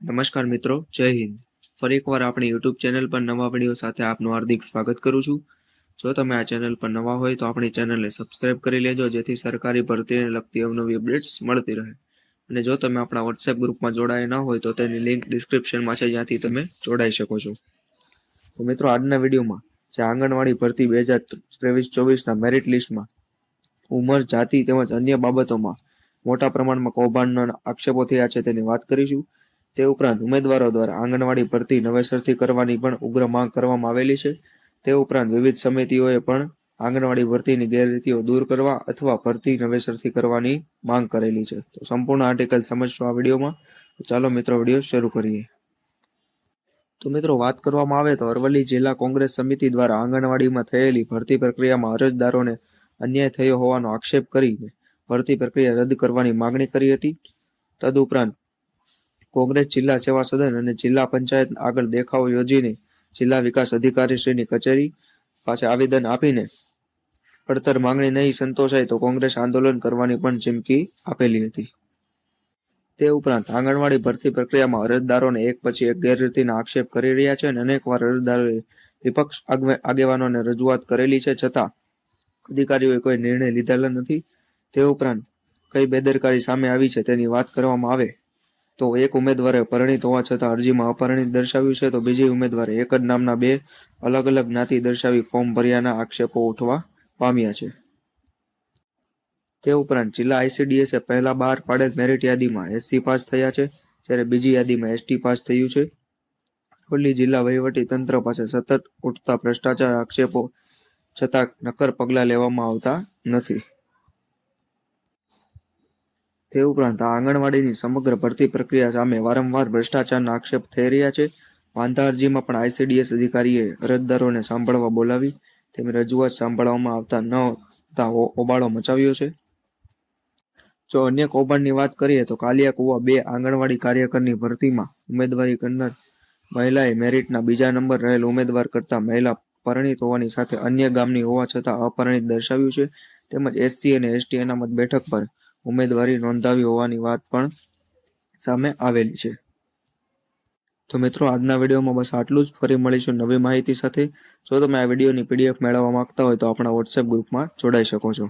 નમસ્કાર મિત્રો, જય હિન્દ. ફરી એકવાર આપણી યુટ્યુબ ચેનલ પર નવા વિડીયો સાથે આપનું હાર્દિક સ્વાગત કરું છું. જો તમે આ ચેનલ પર નવા હોય તો આપણી ચેનલને સબસ્ક્રાઇબ કરી લેજો, જેથી સરકારી ભરતીને લગતી અવનવી અપડેટ્સ મળતી રહે. અને જો તમે આપણા વોટ્સએપ ગ્રુપમાં જોડાયા ન હોય તો તેની લિંક ડિસ્ક્રિપ્શનમાં છે, જ્યાંથી તમે જોડાઈ શકો છો. તો મિત્રો, આજના વિડીયોમાં જે આંગણવાડી ભરતી 2023-24ના મેરિટ લિસ્ટમાં ઉંમર, જાતિ તેમજ અન્ય બાબતોમાં મોટા પ્રમાણમાં કૌભાંડના આક્ષેપો થયા છે તેની વાત કરીશું. તે ઉપરાંત ઉમેદવારો દ્વારા આંગણવાડી ભરતી નવેસરથી કરવાની પણ ઉગ્ર માંગ કરવામાં આવેલી છે. તે ઉપરાંત વિવિધ સમિતિઓએ પણ આંગણવાડી ભરતીની ગેરરીતિઓ દૂર કરવા અથવા ભરતી નવેસરથી કરવાની માંગ કરેલી છે. તો સંપૂર્ણ આર્ટિકલ સમજશું આ વિડીયોમાં. ચાલો મિત્રો, વિડીયો શરૂ કરીએ. તો મિત્રો, વાત કરવામાં આવે તો અરવલ્લી જિલ્લા કોંગ્રેસ સમિતિ દ્વારા આંગણવાડીમાં થયેલી ભરતી પ્રક્રિયામાં અરજદારોને અન્યાય થયો હોવાનો આક્ષેપ કરીને ભરતી પ્રક્રિયા રદ કરવાની માંગણી કરી હતી. તદુપરાંત કોંગ્રેસ જિલ્લા સેવા સદન અને જિલ્લા પંચાયત આગળ દેખાવો યોજીને જિલ્લા વિકાસ અધિકારીશ્રીની કચેરી પાસે આવેદન આપીને પડતર માંગણી નહીં સંતોષાય તો કોંગ્રેસ આંદોલન કરવાની પણ ચીમકી આપેલી હતી. તે ઉપરાંત આંગણવાડી ભરતી પ્રક્રિયામાં અરજદારોને એક પછી એક ગેરરીતિના આક્ષેપ કરી રહ્યા છે અને અનેકવાર અરજદારોએ વિપક્ષ આગેવાનોને રજૂઆત કરેલી છે, છતાં અધિકારીઓએ કોઈ નિર્ણય લીધેલા નથી. તે ઉપરાંત કઈ બેદરકારી સામે આવી છે તેની વાત કરવામાં આવે તો એક ઉમેદવારે પરિણીત હોવા છતાં અરજીમાં અપરિણીત દર્શાવ્યું છે, તો બીજી ઉમેદવારે એક જ નામના બે અલગ અલગ જ્ઞાતિ દર્શાવી ફોર્મ ભર્યાના આક્ષેપો ઉઠવા પામ્યા છે. તે ઉપરાંત જિલ્લા ICDSએ પહેલા બહાર પાડેલ મેરિટ યાદીમાં SC પાસ થયા છે, જ્યારે બીજી યાદીમાં ST પાસ થયું છે. અરવલ્લી જિલ્લા વહીવટી તંત્ર પાસે સતત ઉઠતા ભ્રષ્ટાચાર આક્ષેપો છતાં નક્કર પગલાં લેવામાં આવતા નથી. તે ઉપરાંત આ આંગણવાડીની સમગ્ર ભરતી પ્રક્રિયા સામે વારંવાર ભ્રષ્ટાચારના આક્ષેપ થઈ રહ્યા છે. વાંધા અરજીમાં પણ ICDS અધિકારીએ અરજદારોને સાંભળવા બોલાવી તેમની રજૂઆત સાંભળવામાં આવતા ન થતા હોબાળો મચાવ્યો છે. જો અન્ય કૌભાંડની વાત કરીએ તો કાલિયા કુવા 2 આંગણવાડી કાર્યકરની ભરતીમાં ઉમેદવારી કરનાર મહિલાએ મેરિટના બીજા નંબર રહેલ ઉમેદવાર કરતા મહિલા પરિણીત હોવાની સાથે અન્ય ગામની હોવા છતાં અપરિણીત દર્શાવ્યું છે. તેમજ SC અને ST અનામત બેઠક પર ઉમેદવારી નોંધાવી હોવાની વાત પણ સામે આવેલી છે. તો મિત્રો, આજના વિડીયોમાં બસ આટલું જ. ફરી મળીશું નવી માહિતી સાથે. જો તમે આ વિડીયોની PDF મેળવવા માંગતા હોય તો આપણા વોટ્સએપ ગ્રુપમાં જોડાઈ શકો છો.